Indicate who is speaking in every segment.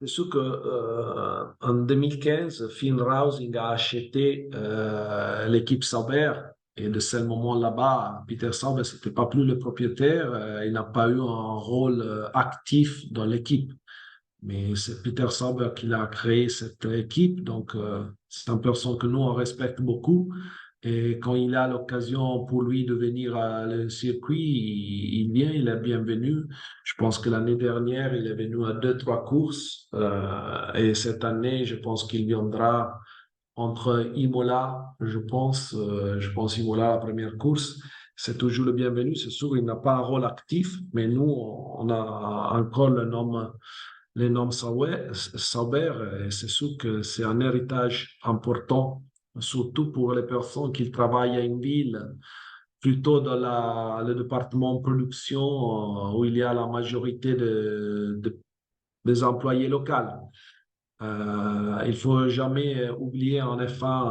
Speaker 1: C'est sûr que en 2015, Finn Rausing a acheté l'équipe Sauber et de ce moment là-bas, Peter Sauber, c'était pas plus le propriétaire, il n'a pas eu un rôle actif dans l'équipe. Mais c'est Peter Sauber qui a créé cette équipe, donc c'est une personne que nous on respecte beaucoup. Et quand il a l'occasion pour lui de venir à le circuit, il vient, il est bienvenu. Je pense que l'année dernière, il est venu à deux, trois courses. Et cette année, je pense qu'il viendra entre Imola, je pense Imola, la première course. C'est toujours le bienvenu. C'est sûr, il n'a pas un rôle actif, mais nous, on a encore le nom Sauber. Et c'est sûr que c'est un héritage important, surtout pour les personnes qui travaillent à une ville, plutôt dans le département production où il y a la majorité des employés locaux. Il faut jamais oublier, en effet,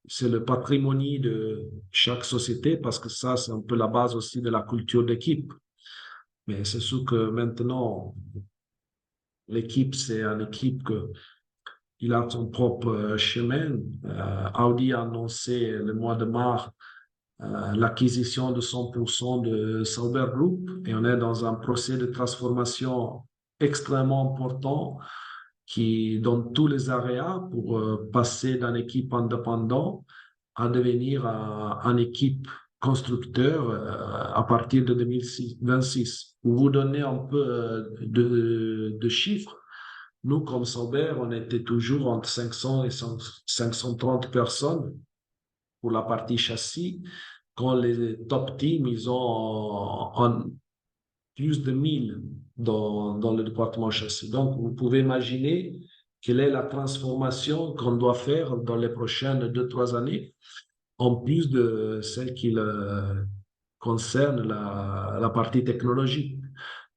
Speaker 1: c'est le patrimoine de chaque société parce que ça, c'est un peu la base aussi de la culture d'équipe. Mais c'est sûr que maintenant, l'équipe, c'est une équipe que il a son propre chemin. Audi a annoncé le mois de mars l'acquisition de 100% de Sauber Group et on est dans un procès de transformation extrêmement important qui donne tous les aréas pour passer d'une équipe indépendante à devenir une équipe constructeur à partir de 2026. Pour vous donner un peu de chiffres, nous, comme Sauber, on était toujours entre 500 et 530 personnes pour la partie châssis, quand les top teams, ils ont plus de 1000 dans le département châssis. Donc, vous pouvez imaginer quelle est la transformation qu'on doit faire dans les prochaines 2, 3 années, en plus de celle qui concerne la partie technologique.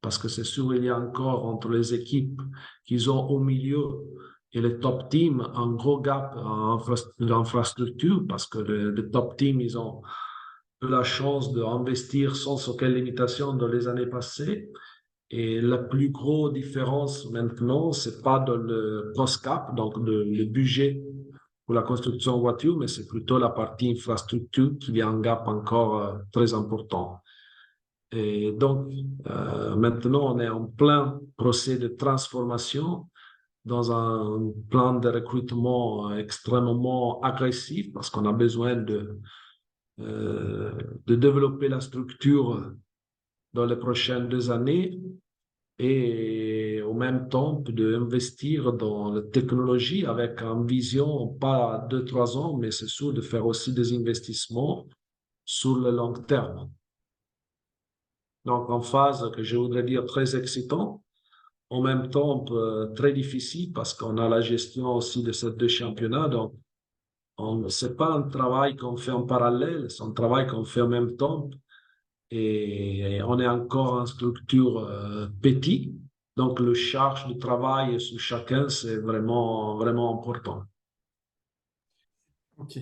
Speaker 1: Parce que c'est sûr, il y a encore entre les équipes qu'ils ont au milieu et les top teams un gros gap en infrastructure parce que les top teams, ils ont eu la chance d'investir sans aucune limitation dans les années passées. Et la plus grosse différence maintenant, c'est pas dans le cost cap, donc le budget pour la construction de voitures, mais c'est plutôt la partie infrastructure qui y a un gap encore très important. Et donc, maintenant, on est en plein procès de transformation dans un plan de recrutement extrêmement agressif parce qu'on a besoin de développer la structure dans les prochaines 2 années et en même temps d'investir dans la technologie avec une vision pas 2, 3 ans, mais c'est sûr de faire aussi des investissements sur le long terme. Donc, en phase que je voudrais dire très excitant, en même temps très difficile parce qu'on a la gestion aussi de ces deux championnats. Donc, ce n'est pas un travail qu'on fait en parallèle, c'est un travail qu'on fait en même temps. Et on est encore en structure petite. Donc, le charge de travail sur chacun, c'est vraiment, vraiment important.
Speaker 2: Ok.